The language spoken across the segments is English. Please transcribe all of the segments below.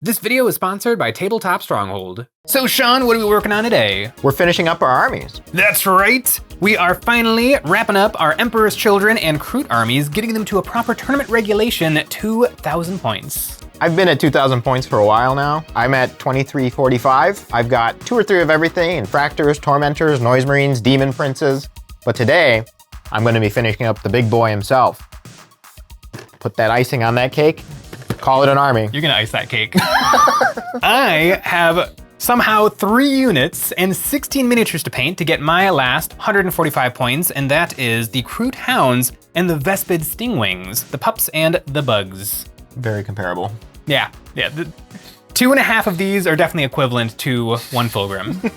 This video is sponsored by Tabletop Stronghold. So Sean, what are we working on today? We're finishing up our armies. That's right! We are finally wrapping up our Emperor's Children and Kroot armies, getting them to a proper tournament regulation at 2,000 points. I've been at 2,000 points for a while now. I'm at 2345. I've got 2 or 3 of everything, Infractors, Tormentors, Noise Marines, Demon Princes. But today, I'm gonna be finishing up the big boy himself. Put that icing on that cake, call it an army. You're gonna ice that cake. I have somehow 3 units and 16 miniatures to paint to get my last 145 points, and that is the Kroot hounds and the Vespid stingwings, the pups and the bugs. Very comparable. Yeah. 2.5 of these are definitely equivalent to 1 Fulgrim.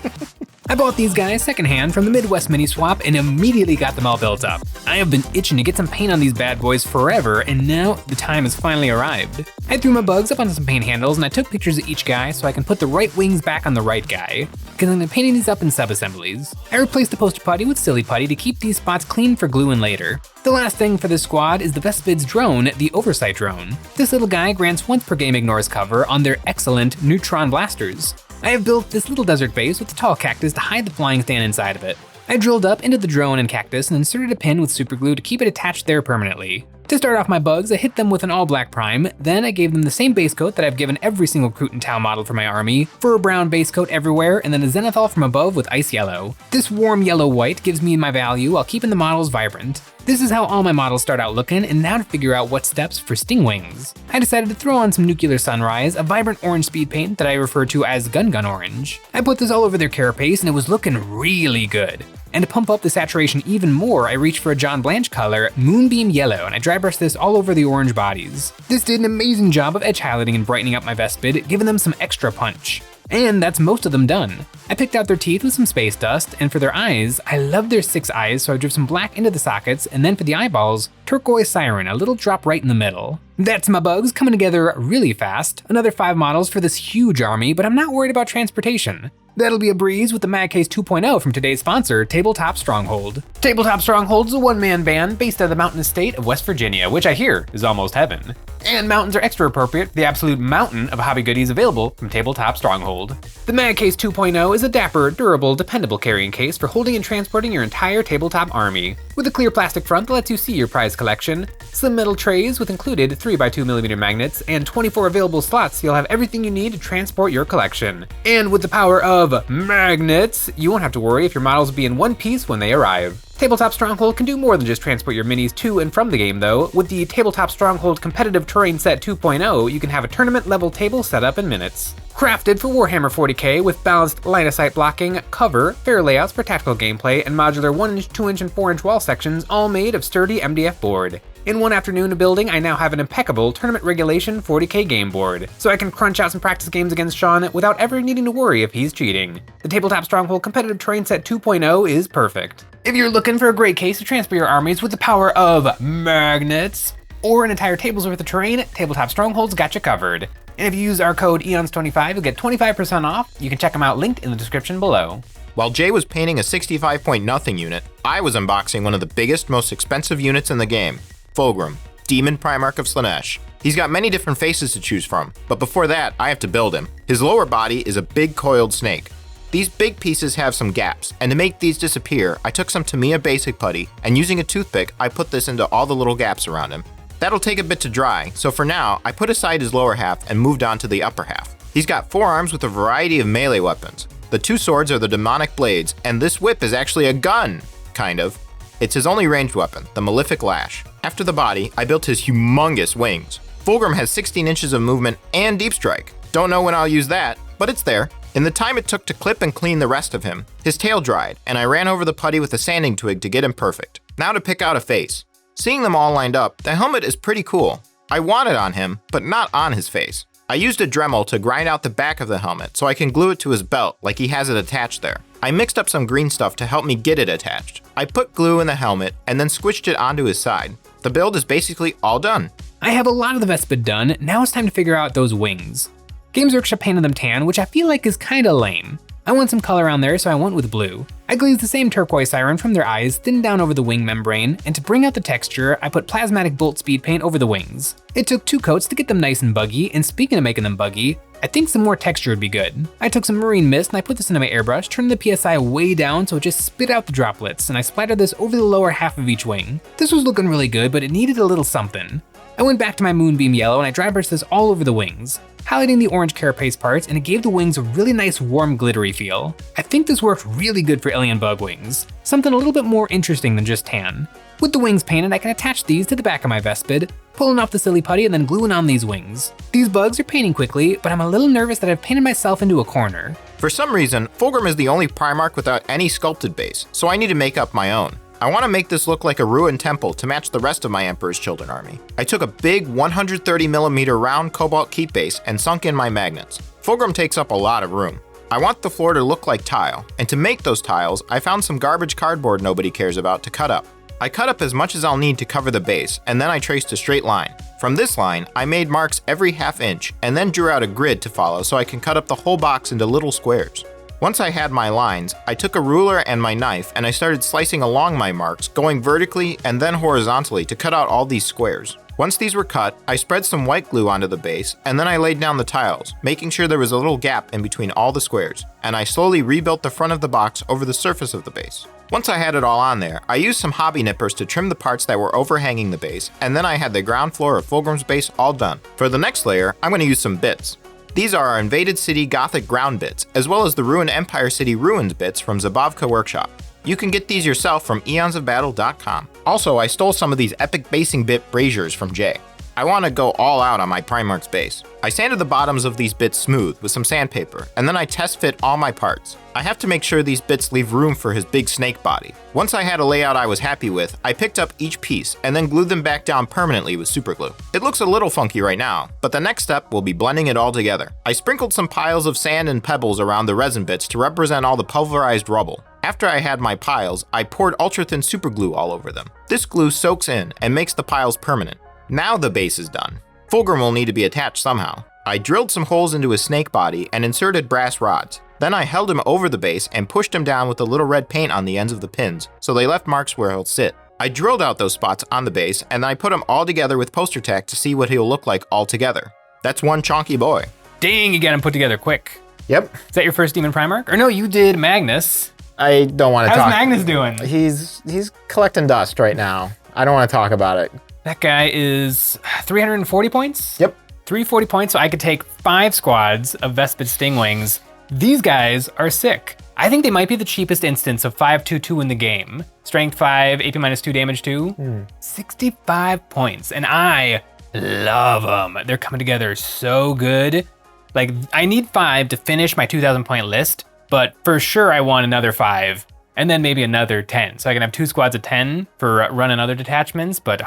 I bought these guys secondhand from the Midwest mini swap and immediately got them all built up. I have been itching to get some paint on these bad boys forever, and now the time has finally arrived. I threw my bugs up onto some paint handles and I took pictures of each guy so I can put the right wings back on the right guy, because I'm painting these up in sub-assemblies. I replaced the poster putty with silly putty to keep these spots clean for gluing later. The last thing for this squad is the Vespid's drone, the Oversight drone. This little guy grants once per game ignores cover on their excellent neutron blasters. I have built this little desert base with a tall cactus to hide the flying stand inside of it. I drilled up into the drone and cactus and inserted a pin with super glue to keep it attached there permanently. To start off my bugs, I hit them with an all black prime, then I gave them the same base coat that I've given every single Kroot and Tau model for my army, fur brown base coat everywhere, and then a zenithal from above with ice yellow. This warm yellow white gives me my value while keeping the models vibrant. This is how all my models start out looking, and now to figure out what steps for stingwings. I decided to throw on some Nuclear Sunrise, a vibrant orange speed paint that I refer to as Gun Orange. I put this all over their carapace and it was looking really good. And to pump up the saturation even more, I reached for a John Blanche color, Moonbeam Yellow, and I dry brushed this all over the orange bodies. This did an amazing job of edge highlighting and brightening up my Vespid, giving them some extra punch. And that's most of them done. I picked out their teeth with some space dust, and for their eyes, I love their 6 eyes, so I drew some black into the sockets, and then for the eyeballs, turquoise siren, a little drop right in the middle. That's my bugs coming together really fast. Another 5 models for this huge army, but I'm not worried about transportation. That'll be a breeze with the Mad Case 2.0 from today's sponsor, Tabletop Stronghold. Tabletop Stronghold is a one-man band based out of the mountainous state of West Virginia, which I hear is almost heaven. And mountains are extra appropriate for the absolute mountain of hobby goodies available from Tabletop Stronghold. The Mad Case 2.0 is a dapper, durable, dependable carrying case for holding and transporting your entire tabletop army. With a clear plastic front that lets you see your prize collection, slim metal trays with included 3x2mm magnets, and 24 available slots, so you'll have everything you need to transport your collection. And with the power of magnets, you won't have to worry if your models will be in one piece when they arrive. Tabletop Stronghold can do more than just transport your minis to and from the game though. With the Tabletop Stronghold Competitive Terrain Set 2.0, you can have a tournament level table set up in minutes. Crafted for Warhammer 40k with balanced line of sight blocking, cover, fair layouts for tactical gameplay, and modular 1-inch, 2-inch, and 4-inch wall sections, all made of sturdy MDF board. In one afternoon of building, I now have an impeccable tournament regulation 40k game board, so I can crunch out some practice games against Sean without ever needing to worry if he's cheating. The Tabletop Stronghold Competitive Terrain Set 2.0 is perfect. If you're looking for a great case to transport your armies with the power of magnets, or an entire table's worth of terrain, Tabletop Stronghold's got you covered. And if you use our code EONS25, you'll get 25% off. You can check them out linked in the description below. While Jay was painting a 65-point-nothing unit, I was unboxing one of the biggest, most expensive units in the game, Fulgrim, Demon Primarch of Slaanesh. He's got many different faces to choose from, but before that, I have to build him. His lower body is a big coiled snake. These big pieces have some gaps, and to make these disappear, I took some Tamiya basic putty, and using a toothpick, I put this into all the little gaps around him. That'll take a bit to dry, so for now, I put aside his lower half and moved on to the upper half. He's got 4 arms with a variety of melee weapons. The 2 swords are the demonic blades, and this whip is actually a gun, kind of. It's his only ranged weapon, the Malefic Lash. After the body, I built his humongous wings. Fulgrim has 16 inches of movement and deep strike. Don't know when I'll use that, but it's there. In the time it took to clip and clean the rest of him, his tail dried, and I ran over the putty with a sanding twig to get him perfect. Now to pick out a face. Seeing them all lined up, the helmet is pretty cool. I want it on him, but not on his face. I used a Dremel to grind out the back of the helmet so I can glue it to his belt like he has it attached there. I mixed up some green stuff to help me get it attached. I put glue in the helmet and then squished it onto his side. The build is basically all done. I have a lot of the Vespid done, now it's time to figure out those wings. Games Workshop painted them tan, which I feel like is kinda lame. I want some color on there, so I went with blue. I glazed the same turquoise siren from their eyes, thinned down over the wing membrane, and to bring out the texture, I put plasmatic bolt speed paint over the wings. It took 2 coats to get them nice and buggy, and speaking of making them buggy, I think some more texture would be good. I took some marine mist and I put this into my airbrush, turned the PSI way down so it just spit out the droplets, and I splattered this over the lower half of each wing. This was looking really good, but it needed a little something. I went back to my moonbeam yellow and I dry brushed this all over the wings, highlighting the orange carapace parts, and it gave the wings a really nice warm glittery feel. I think this worked really good for alien bug wings, something a little bit more interesting than just tan. With the wings painted, I can attach these to the back of my Vespid, pulling off the silly putty and then gluing on these wings. These bugs are painting quickly, but I'm a little nervous that I've painted myself into a corner. For some reason, Fulgrim is the only Primarch without any sculpted base, so I need to make up my own. I want to make this look like a ruined temple to match the rest of my Emperor's Children army. I took a big 130mm round cobalt keep base and sunk in my magnets. Fulgrim takes up a lot of room. I want the floor to look like tile, and to make those tiles, I found some garbage cardboard nobody cares about to cut up. I cut up as much as I'll need to cover the base, and then I traced a straight line. From this line, I made marks every ½ inch, and then drew out a grid to follow so I can cut up the whole box into little squares. Once I had my lines, I took a ruler and my knife and I started slicing along my marks, going vertically and then horizontally to cut out all these squares. Once these were cut, I spread some white glue onto the base, and then I laid down the tiles, making sure there was a little gap in between all the squares, and I slowly rebuilt the front of the box over the surface of the base. Once I had it all on there, I used some hobby nippers to trim the parts that were overhanging the base, and then I had the ground floor of Fulgrim's base all done. For the next layer, I'm going to use some bits. These are our Invaded City Gothic ground bits, as well as the Ruined Empire City Ruins bits from Zabavka Workshop. You can get these yourself from EonsOfBattle.com. Also, I stole some of these epic basing bit braziers from Jay. I want to go all out on my Primarch's base. I sanded the bottoms of these bits smooth with some sandpaper, and then I test fit all my parts. I have to make sure these bits leave room for his big snake body. Once I had a layout I was happy with, I picked up each piece and then glued them back down permanently with super glue. It looks a little funky right now, but the next step will be blending it all together. I sprinkled some piles of sand and pebbles around the resin bits to represent all the pulverized rubble. After I had my piles, I poured ultra-thin super glue all over them. This glue soaks in and makes the piles permanent. Now the base is done. Fulgrim will need to be attached somehow. I drilled some holes into his snake body and inserted brass rods. Then I held him over the base and pushed him down with a little red paint on the ends of the pins, so they left marks where he'll sit. I drilled out those spots on the base, and then I put them all together with poster tack to see what he'll look like all together. That's one chonky boy. Dang, you got him put together quick. Yep. Is that your first Demon Primarch? Or no, you did Magnus. I don't want to talk. How's Magnus doing? He's collecting dust right now. I don't want to talk about it. That guy is 340 points? Yep. 340 points, so I could take 5 squads of Vespid stingwings. These guys are sick. I think they might be the cheapest instance of 5/2/2 in the game. Strength 5, AP -2, damage 2. 65 points, and I love them. They're coming together so good. Like, I need 5 to finish my 2,000 point list, but for sure I want another 5, and then maybe another 10. So I can have 2 squads of 10 for running other detachments, but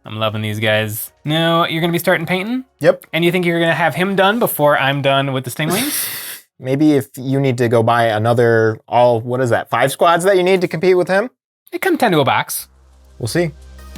I'm loving these guys. No, you're gonna be starting painting? Yep. And you think you're gonna have him done before I'm done with the stingwings? Maybe if you need to go buy another, 5 squads that you need to compete with him? They come 10 to a box. We'll see.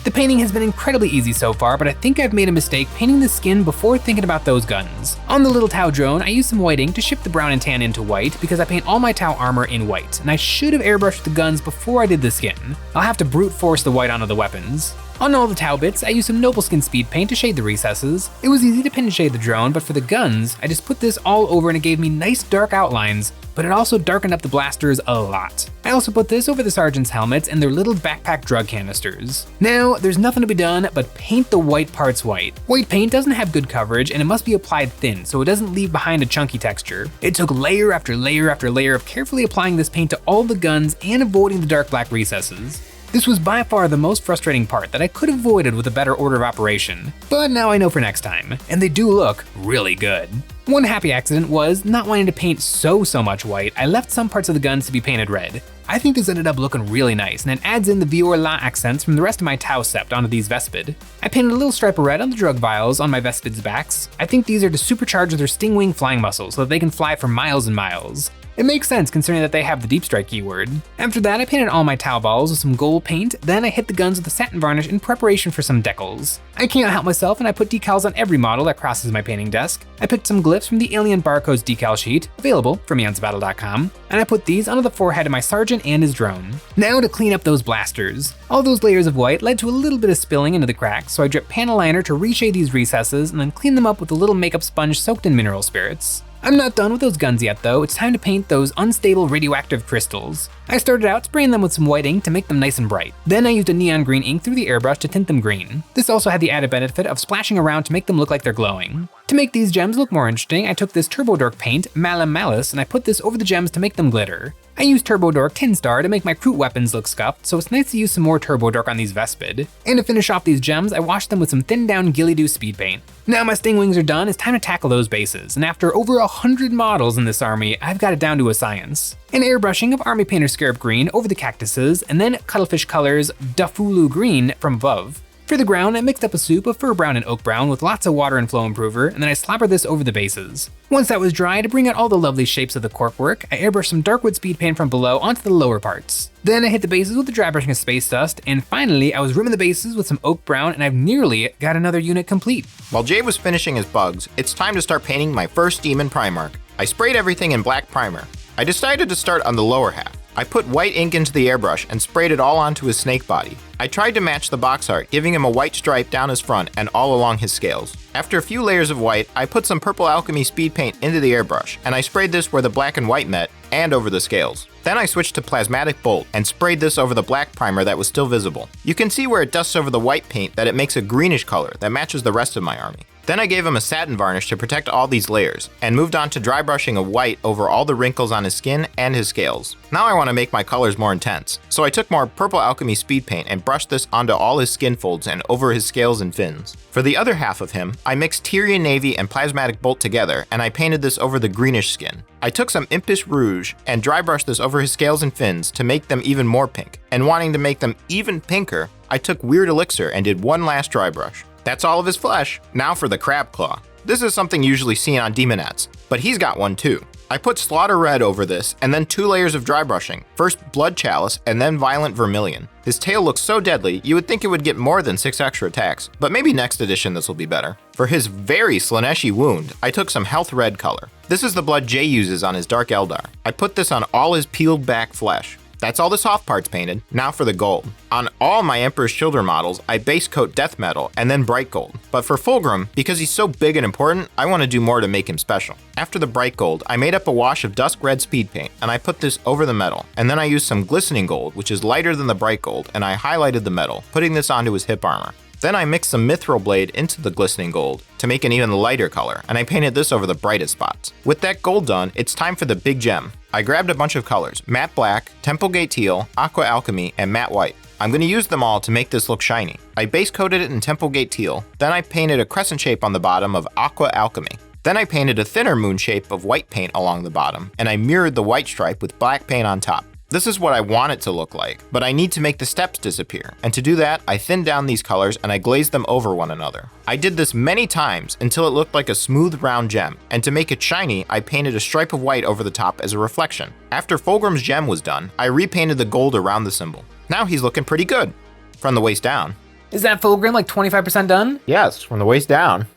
The painting has been incredibly easy so far, but I think I've made a mistake painting the skin before thinking about those guns. On the little Tau drone, I used some white ink to shift the brown and tan into white because I paint all my Tau armor in white, and I should have airbrushed the guns before I did the skin. I'll have to brute force the white onto the weapons. On all the Tau bits, I used some Noble Skin speed paint to shade the recesses. It was easy to pin and shade the drone, but for the guns, I just put this all over and it gave me nice dark outlines, but it also darkened up the blasters a lot. I also put this over the sergeant's helmets and their little backpack drug canisters. Now, there's nothing to be done but paint the white parts white. White paint doesn't have good coverage and it must be applied thin so it doesn't leave behind a chunky texture. It took layer after layer after layer of carefully applying this paint to all the guns and avoiding the dark black recesses. This was by far the most frustrating part that I could have avoided with a better order of operation, but now I know for next time, and they do look really good. One happy accident was, not wanting to paint so much white, I left some parts of the guns to be painted red. I think this ended up looking really nice, and it adds in the Vior La accents from the rest of my Tau sept onto these Vespid. I painted a little stripe of red on the drug vials on my Vespid's backs. I think these are to supercharge their stingwing flying muscles so that they can fly for miles and miles. It makes sense considering that they have the deep strike keyword. After that, I painted all my towel balls with some gold paint, then I hit the guns with the satin varnish in preparation for some decals. I can't help myself and I put decals on every model that crosses my painting desk. I picked some glyphs from the Alien Barcodes decal sheet, available from EonsOfBattle.com, and I put these onto the forehead of my sergeant and his drone. Now to clean up those blasters. All those layers of white led to a little bit of spilling into the cracks, so I dripped panel liner to reshade these recesses and then clean them up with a little makeup sponge soaked in mineral spirits. I'm not done with those guns yet though, it's time to paint those unstable radioactive crystals. I started out spraying them with some white ink to make them nice and bright. Then I used a neon green ink through the airbrush to tint them green. This also had the added benefit of splashing around to make them look like they're glowing. To make these gems look more interesting, I took this Turbodork paint, Malum Malice, and I put this over the gems to make them glitter. I used Turbodork Tin Star to make my Kroot weapons look scuffed, so it's nice to use some more Turbodork on these Vespid. And to finish off these gems, I washed them with some thinned down Gilly-Doo speed paint. Now my stingwings are done, it's time to tackle those bases, and after over 100 models in this army, I've got it down to a science. An airbrushing of Army Painter Scarab Green over the cactuses, and then Cuttlefish Colors Dafulu Green from above. For the ground, I mixed up a soup of fur brown and oak brown with lots of water and flow improver, and then I slobbered this over the bases. Once that was dry, to bring out all the lovely shapes of the corkwork, I airbrushed some Darkwood speed paint from below onto the lower parts. Then I hit the bases with the dry brushing of space dust, and finally I was rimming the bases with some oak brown, and I've nearly got another unit complete. While Jay was finishing his bugs, it's time to start painting my first demon Primarch. I sprayed everything in black primer. I decided to start on the lower half. I put white ink into the airbrush and sprayed it all onto his snake body. I tried to match the box art, giving him a white stripe down his front and all along his scales. After a few layers of white, I put some Purple Alchemy speed paint into the airbrush, and I sprayed this where the black and white met, and over the scales. Then I switched to Plasmatic Bolt and sprayed this over the black primer that was still visible. You can see where it dusts over the white paint that it makes a greenish color that matches the rest of my army. Then I gave him a satin varnish to protect all these layers, and moved on to dry brushing of white over all the wrinkles on his skin and his scales. Now I want to make my colors more intense, so I took more Purple Alchemy speed paint and brushed this onto all his skin folds and over his scales and fins. For the other half of him, I mixed Tyrian Navy and Plasmatic Bolt together, and I painted this over the greenish skin. I took some Impish Rouge and dry brushed this over his scales and fins to make them even more pink, and wanting to make them even pinker, I took Weird Elixir and did one last dry brush. That's all of his flesh. Now for the crab claw. This is something usually seen on demonettes, but he's got one too. I put Slaughter Red over this, and then 2 layers of dry brushing. First Blood Chalice, and then Violent Vermilion. His tail looks so deadly, you would think it would get more than 6 extra attacks, but maybe next edition this will be better. For his very Slaaneshi wound, I took some Health Red color. This is the blood Jay uses on his Dark Eldar. I put this on all his peeled back flesh. That's all the soft parts painted. Now for the gold. On all my Emperor's Children models, I base coat Death Metal and then Bright Gold. But for Fulgrim, because he's so big and important, I want to do more to make him special. After the Bright Gold, I made up a wash of Dusk Red speed paint, and I put this over the metal. And then I used some Glistening Gold, which is lighter than the Bright Gold, and I highlighted the metal, putting this onto his hip armor. Then I mixed some Mithril Blade into the Glistening Gold to make an even lighter color, and I painted this over the brightest spots. With that gold done, it's time for the big gem. I grabbed a bunch of colors: Matte Black, Templegate Teal, Aqua Alchemy, and Matte White. I'm going to use them all to make this look shiny. I base coated it in Templegate Teal, then I painted a crescent shape on the bottom of Aqua Alchemy. Then I painted a thinner moon shape of white paint along the bottom, and I mirrored the white stripe with black paint on top. This is what I want it to look like, but I need to make the steps disappear, and to do that, I thinned down these colors and I glazed them over one another. I did this many times until it looked like a smooth round gem, and to make it shiny, I painted a stripe of white over the top as a reflection. After Fulgrim's gem was done, I repainted the gold around the symbol. Now he's looking pretty good, from the waist down. Is that Fulgrim like 25% done? Yes, from the waist down.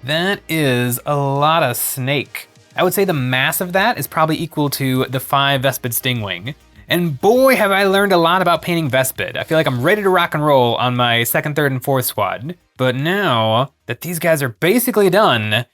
That is a lot of snake. I would say the mass of that is probably equal to the 5 Vespid Stingwing. And boy, have I learned a lot about painting Vespid. I feel like I'm ready to rock and roll on my 2nd, 3rd, and 4th squad. But now that these guys are basically done,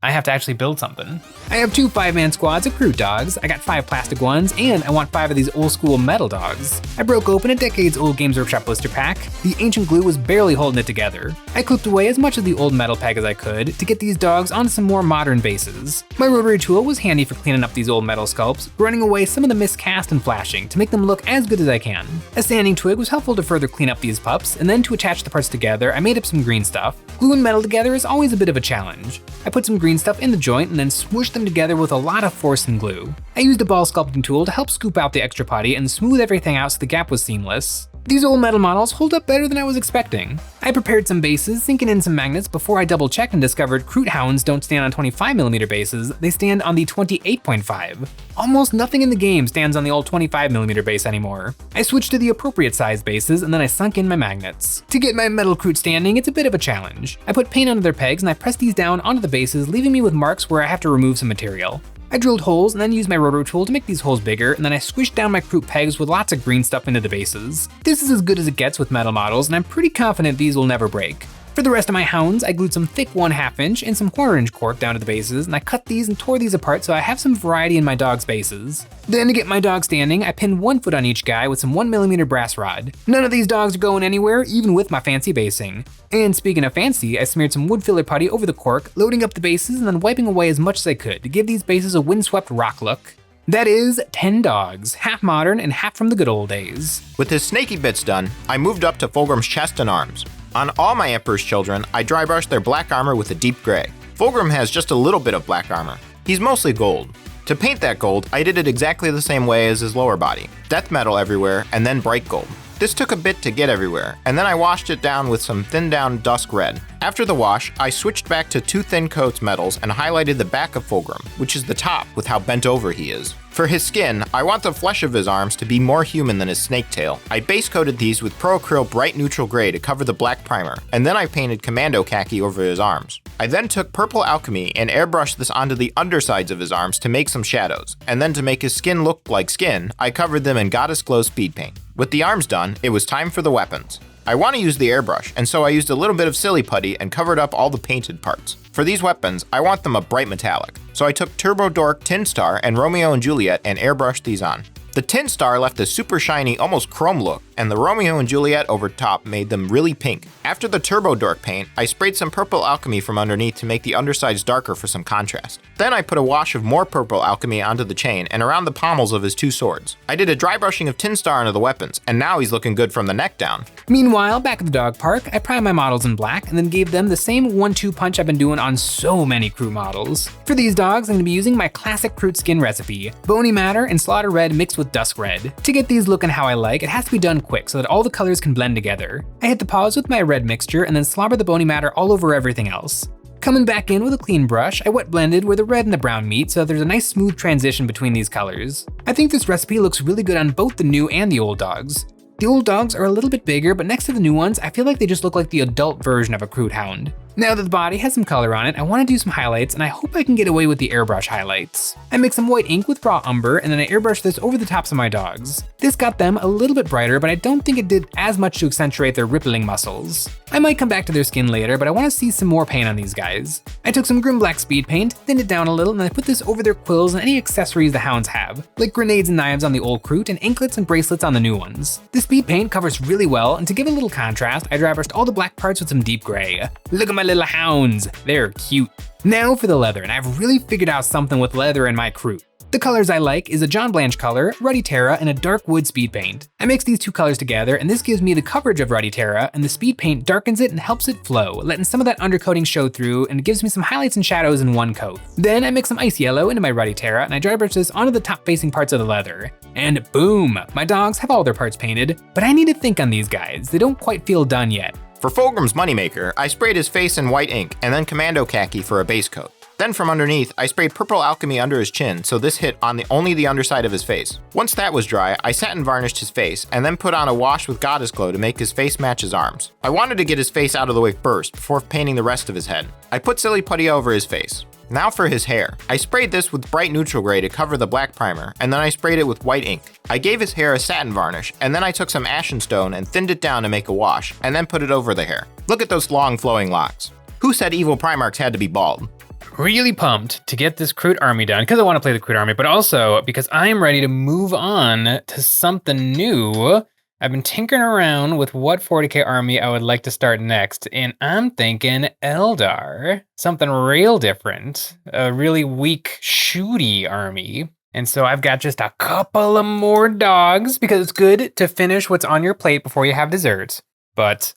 I have to actually build something. I have 2 5-man squads of Kroot dogs, I got 5 plastic ones, and I want 5 of these old school metal dogs. I broke open a decades old Games Workshop blister pack. The ancient glue was barely holding it together. I clipped away as much of the old metal peg as I could to get these dogs onto some more modern bases. My rotary tool was handy for cleaning up these old metal sculpts, running away some of the miscast and flashing to make them look as good as I can. A sanding twig was helpful to further clean up these pups, and then to attach the parts together, I made up some green stuff. Gluing metal together is always a bit of a challenge. I put some green stuff in the joint and then smooshed them together with a lot of force and glue. I used a ball sculpting tool to help scoop out the extra putty and smooth everything out so the gap was seamless. These old metal models hold up better than I was expecting. I prepared some bases, sinking in some magnets before I double checked and discovered Kroot hounds don't stand on 25mm bases, they stand on the 28.5. Almost nothing in the game stands on the old 25mm base anymore. I switched to the appropriate size bases and then I sunk in my magnets. To get my metal Kroot standing, it's a bit of a challenge. I put paint under their pegs and I press these down onto the bases, leaving me with marks where I have to remove some material. I drilled holes and then used my rotor tool to make these holes bigger, and then I squished down my Kroot pegs with lots of green stuff into the bases. This is as good as it gets with metal models, and I'm pretty confident these will never break. For the rest of my hounds, I glued some thick 1/2 inch and some 1/4 inch cork down to the bases, and I cut these and tore these apart so I have some variety in my dog's bases. Then to get my dog standing, I pinned 1 foot on each guy with some 1mm brass rod. None of these dogs are going anywhere, even with my fancy basing. And speaking of fancy, I smeared some wood filler putty over the cork, loading up the bases and then wiping away as much as I could to give these bases a windswept rock look. That is 10 dogs, half modern and half from the good old days. With his snaky bits done, I moved up to Fulgrim's chest and arms. On all my Emperor's Children, I dry brushed their black armor with a deep gray. Fulgrim has just a little bit of black armor. He's mostly gold. To paint that gold, I did it exactly the same way as his lower body. Death metal everywhere, and then bright gold. This took a bit to get everywhere, and then I washed it down with some thinned down dusk red. After the wash, I switched back to 2 thin coats metals and highlighted the back of Fulgrim, which is the top with how bent over he is. For his skin, I want the flesh of his arms to be more human than his snake tail. I base coated these with Pro Acryl bright neutral gray to cover the black primer, and then I painted commando khaki over his arms. I then took purple alchemy and airbrushed this onto the undersides of his arms to make some shadows, and then to make his skin look like skin, I covered them in Goddess Glow speed paint. With the arms done, it was time for the weapons. I want to use the airbrush, and so I used a little bit of silly putty and covered up all the painted parts. For these weapons, I want them a bright metallic, so I took Turbo Dork Tin Star and Romeo and Juliet and airbrushed these on. The Tin Star left a super shiny, almost chrome look, and the Romeo and Juliet over top made them really pink. After the Turbo Dork paint, I sprayed some purple alchemy from underneath to make the undersides darker for some contrast. Then I put a wash of more purple alchemy onto the chain and around the pommels of his 2 swords. I did a dry brushing of Tin Star onto the weapons, and now he's looking good from the neck down. Meanwhile, back at the dog park, I primed my models in black and then gave them the same 1-2 punch I've been doing on so many Kroot models. For these dogs, I'm going to be using my classic Kroot skin recipe, bony matter and slaughter red mixed with dusk red. To get these looking how I like, it has to be done quick so that all the colors can blend together. I hit the paws with my red mixture and then slobber the bony matter all over everything else. Coming back in with a clean brush, I wet blended where the red and the brown meet so that there's a nice smooth transition between these colors. I think this recipe looks really good on both the new and the old dogs. The old dogs are a little bit bigger, but next to the new ones, I feel like they just look like the adult version of a Kroot hound. Now that the body has some color on it, I want to do some highlights, and I hope I can get away with the airbrush highlights. I mix some white ink with raw umber, and then I airbrush this over the tops of my dogs. This got them a little bit brighter, but I don't think it did as much to accentuate their rippling muscles. I might come back to their skin later, but I want to see some more paint on these guys. I took some Grim Black speed paint, thinned it down a little, and I put this over their quills and any accessories the hounds have, like grenades and knives on the old Kroot and anklets and bracelets on the new ones. The speed paint covers really well, and to give a little contrast, I dry brushed all the black parts with some deep gray. Look at my little hounds, they're cute. Now for the leather, and I've really figured out something with leather in my Kroot. The colors I like is a John Blanche color, Ruddy Terra, and a dark wood speed paint. I mix these 2 colors together, and this gives me the coverage of Ruddy Terra, and the speed paint darkens it and helps it flow, letting some of that undercoating show through, and it gives me some highlights and shadows in one coat. Then I mix some ice yellow into my Ruddy Terra, and I dry brush this onto the top facing parts of the leather. And boom, my dogs have all their parts painted, but I need to think on these guys, they don't quite feel done yet. For Fulgrim's moneymaker, I sprayed his face in white ink and then commando khaki for a base coat. Then from underneath, I sprayed purple alchemy under his chin so this hit on only the underside of his face. Once that was dry, I satin varnished his face and then put on a wash with Goddess Glow to make his face match his arms. I wanted to get his face out of the way first before painting the rest of his head. I put silly putty over his face. Now for his hair. I sprayed this with bright neutral gray to cover the black primer, and then I sprayed it with white ink. I gave his hair a satin varnish, and then I took some ashen stone and thinned it down to make a wash, and then put it over the hair. Look at those long flowing locks. Who said evil Primarchs had to be bald? Really pumped to get this Kroot army done, because I want to play the Kroot army, but also because I am ready to move on to something new. I've been tinkering around with what 40k army I would like to start next, and I'm thinking Eldar. Something real different, a really weak, shooty army. And so I've got just a couple of more dogs, because it's good to finish what's on your plate before you have dessert. But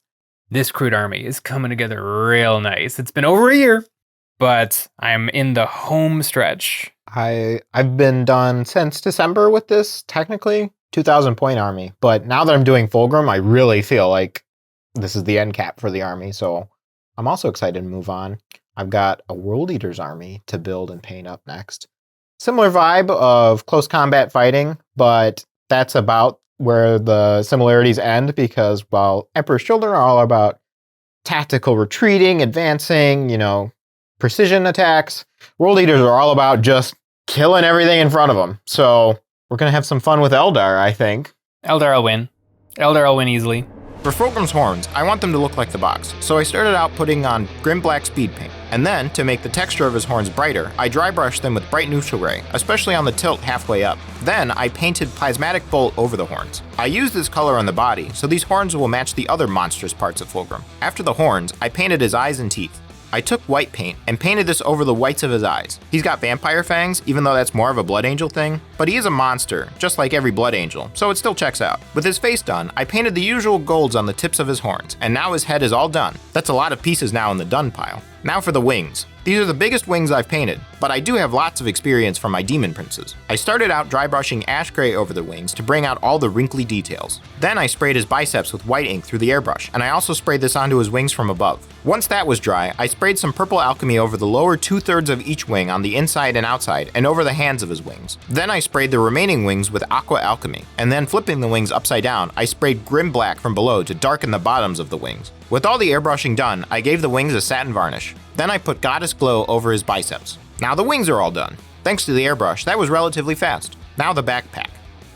this Kroot army is coming together real nice. It's been over a year, but I'm in the home stretch. I've been done since December with this, technically. 2,000 point army. But now that I'm doing Fulgrim, I really feel like this is the end cap for the army. So I'm also excited to move on. I've got a World Eater's army to build and paint up next. Similar vibe of close combat fighting, but that's about where the similarities end, because while Emperor's Children are all about tactical retreating, advancing, precision attacks, World Eaters are all about just killing everything in front of them. So we're going to have some fun with Eldar, I think. Eldar will win. Eldar will win easily. For Fulgrim's horns, I want them to look like the box, so I started out putting on Grim Black speed paint. And then, to make the texture of his horns brighter, I dry brushed them with bright neutral gray, especially on the tilt halfway up. Then, I painted Plasmatic Bolt over the horns. I used this color on the body, so these horns will match the other monstrous parts of Fulgrim. After the horns, I painted his eyes and teeth. I took white paint and painted this over the whites of his eyes. He's got vampire fangs, even though that's more of a Blood Angel thing, but he is a monster, just like every Blood Angel, so it still checks out. With his face done, I painted the usual golds on the tips of his horns, and now his head is all done. That's a lot of pieces now in the done pile. Now for the wings. These are the biggest wings I've painted, but I do have lots of experience from my Demon Princes. I started out dry brushing ash gray over the wings to bring out all the wrinkly details. Then I sprayed his biceps with white ink through the airbrush, and I also sprayed this onto his wings from above. Once that was dry, I sprayed some purple alchemy over the lower 2/3 of each wing on the inside and outside, and over the hands of his wings. Then I sprayed the remaining wings with aqua alchemy, and then flipping the wings upside down, I sprayed grim black from below to darken the bottoms of the wings. With all the airbrushing done, I gave the wings a satin varnish. Then I put Goddess Glow over his biceps. Now the wings are all done. Thanks to the airbrush, that was relatively fast. Now the backpack.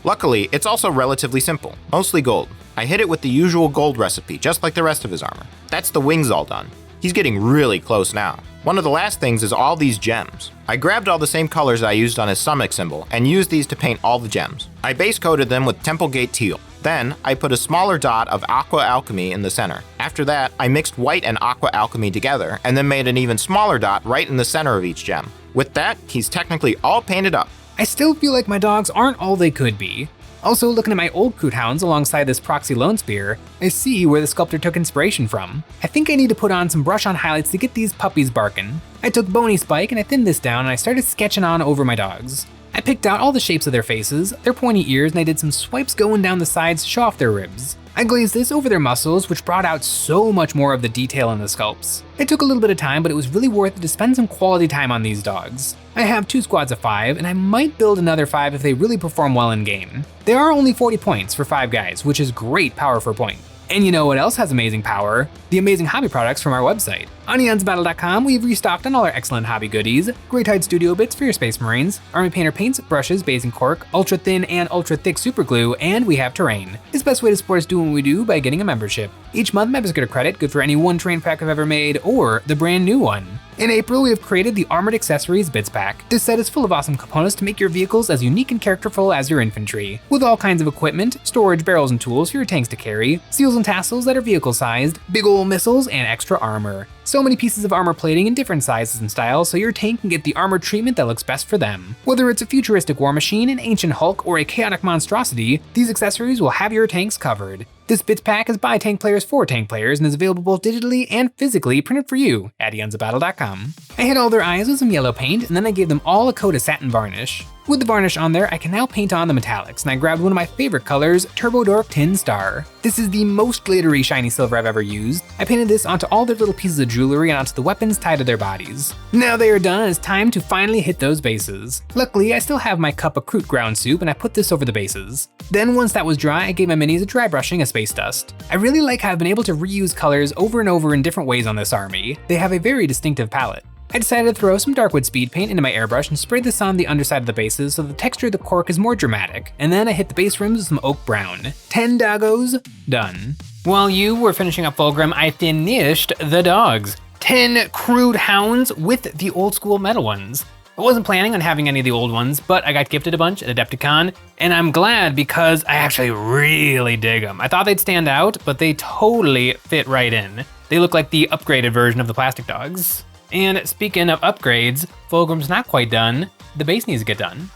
Luckily, it's also relatively simple, mostly gold. I hit it with the usual gold recipe, just like the rest of his armor. That's the wings all done. He's getting really close now. One of the last things is all these gems. I grabbed all the same colors I used on his stomach symbol and used these to paint all the gems. I base coated them with Temple Gate Teal. Then, I put a smaller dot of Aqua Alchemy in the center. After that, I mixed white and Aqua Alchemy together, and then made an even smaller dot right in the center of each gem. With that, he's technically all painted up. I still feel like my dogs aren't all they could be. Also, looking at my old Kroot hounds alongside this Proxy Lone Spear, I see where the sculptor took inspiration from. I think I need to put on some brush on highlights to get these puppies barking. I took Bony Spike and I thinned this down and I started sketching on over my dogs. I picked out all the shapes of their faces, their pointy ears, and I did some swipes going down the sides to show off their ribs. I glazed this over their muscles, which brought out so much more of the detail in the sculpts. It took a little bit of time, but it was really worth it to spend some quality time on these dogs. I have 2 squads of 5, and I might build another 5 if they really perform well in game. There are only 40 points for 5 guys, which is great power for point. And you know what else has amazing power? The amazing hobby products from our website. On EonsOfBattle.com, we've restocked on all our excellent hobby goodies, Great Tide Studio bits for your Space Marines, Army Painter paints, brushes, basing cork, ultra thin and ultra thick super glue, and we have terrain. It's the best way to support us doing what we do by getting a membership. Each month, members get a credit, good for any one terrain pack I've ever made, or the brand new one. In April, we have created the Armored Accessories Bits Pack. This set is full of awesome components to make your vehicles as unique and characterful as your infantry, with all kinds of equipment, storage, barrels, and tools for your tanks to carry, seals and tassels that are vehicle-sized, big ol' missiles, and extra armor. So many pieces of armor plating in different sizes and styles so your tank can get the armor treatment that looks best for them. Whether it's a futuristic war machine, an ancient Hulk, or a chaotic monstrosity, these accessories will have your tanks covered. This bits pack is by tank players for tank players and is available both digitally and physically printed for you at EonsOfBattle.com. I hit all their eyes with some yellow paint and then I gave them all a coat of satin varnish. With the varnish on there, I can now paint on the metallics, and I grabbed one of my favorite colors, Turbo Dork Tin Star. This is the most glittery shiny silver I've ever used. I painted this onto all their little pieces of jewelry and onto the weapons tied to their bodies. Now they are done, and it's time to finally hit those bases. Luckily, I still have my cup of Kroot ground soup, and I put this over the bases. Then once that was dry, I gave my minis a dry brushing of space dust. I really like how I've been able to reuse colors over and over in different ways on this army. They have a very distinctive palette. I decided to throw some Darkwood speed paint into my airbrush and sprayed this on the underside of the bases so the texture of the cork is more dramatic, and then I hit the base rims with some oak brown. 10 doggos, done. While you were finishing up Fulgrim, I finished the dogs. 10 Kroot hounds with the old school metal ones. I wasn't planning on having any of the old ones, but I got gifted a bunch at Adepticon, and I'm glad because I actually really dig them. I thought they'd stand out, but they totally fit right in. They look like the upgraded version of the plastic dogs. And speaking of upgrades, Fulgrim's not quite done. The base needs to get done.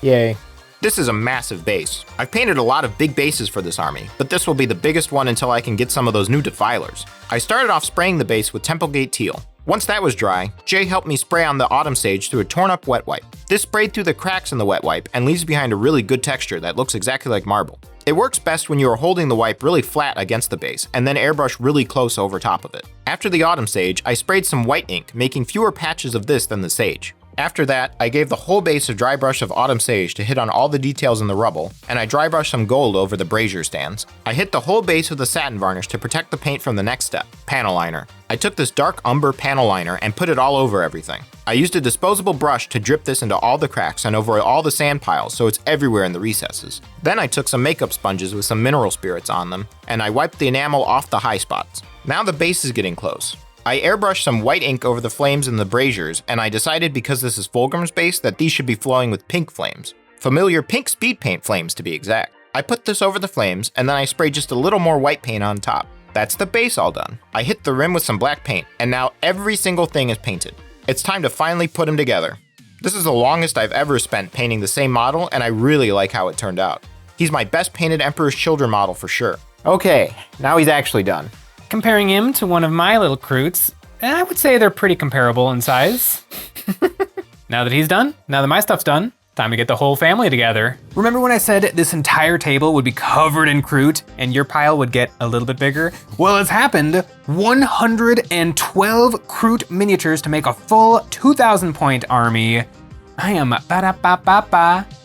Yay. This is a massive base. I've painted a lot of big bases for this army, but this will be the biggest one until I can get some of those new defilers. I started off spraying the base with Temple Gate Teal. Once that was dry, Jay helped me spray on the Autumn Sage through a torn up wet wipe. This sprayed through the cracks in the wet wipe and leaves behind a really good texture that looks exactly like marble. It works best when you are holding the wipe really flat against the base and then airbrush really close over top of it. After the Autumn Sage, I sprayed some white ink, making fewer patches of this than the sage. After that, I gave the whole base a dry brush of Autumn Sage to hit on all the details in the rubble, and I dry brushed some gold over the brazier stands. I hit the whole base with a satin varnish to protect the paint from the next step, panel liner. I took this dark umber panel liner and put it all over everything. I used a disposable brush to drip this into all the cracks and over all the sand piles so it's everywhere in the recesses. Then I took some makeup sponges with some mineral spirits on them, and I wiped the enamel off the high spots. Now the base is getting close. I airbrushed some white ink over the flames in the braziers, and I decided because this is Fulgrim's base that these should be flowing with pink flames. Familiar pink speed paint flames to be exact. I put this over the flames, and then I sprayed just a little more white paint on top. That's the base all done. I hit the rim with some black paint, and now every single thing is painted. It's time to finally put them together. This is the longest I've ever spent painting the same model, and I really like how it turned out. He's my best painted Emperor's Children model for sure. Okay, now he's actually done. Comparing him to one of my little Kroots, I would say they're pretty comparable in size. Now that he's done, now that my stuff's done, time to get the whole family together. Remember when I said this entire table would be covered in Kroot and your pile would get a little bit bigger? Well, it's happened. 112 Kroot miniatures to make a full 2,000 point army. I am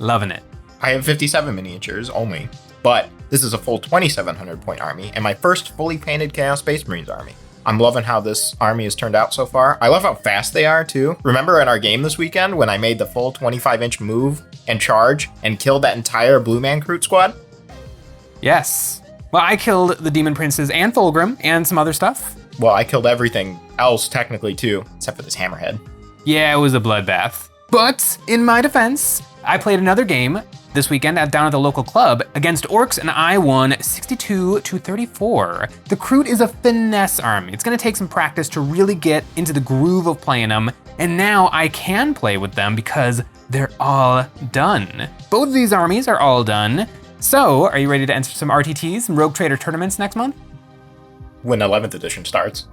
loving it. I have 57 miniatures only, but this is a full 2,700 point army and my first fully painted Chaos Space Marines army. I'm loving how this army has turned out so far. I love how fast they are too. Remember in our game this weekend when I made the full 25-inch move and charge and killed that entire Blue Man Kroot squad? Yes. Well, I killed the Demon Princes and Fulgrim and some other stuff. Well, I killed everything else technically too, except for this hammerhead. Yeah, it was a bloodbath. But in my defense, I played another game this weekend down at the local club against orcs, and I won 62-34. The Kroot is a finesse army. It's gonna take some practice to really get into the groove of playing them, and now I can play with them because they're all done. Both of these armies are all done. So, are you ready to enter some RTTs and Rogue Trader tournaments next month? When 11th edition starts.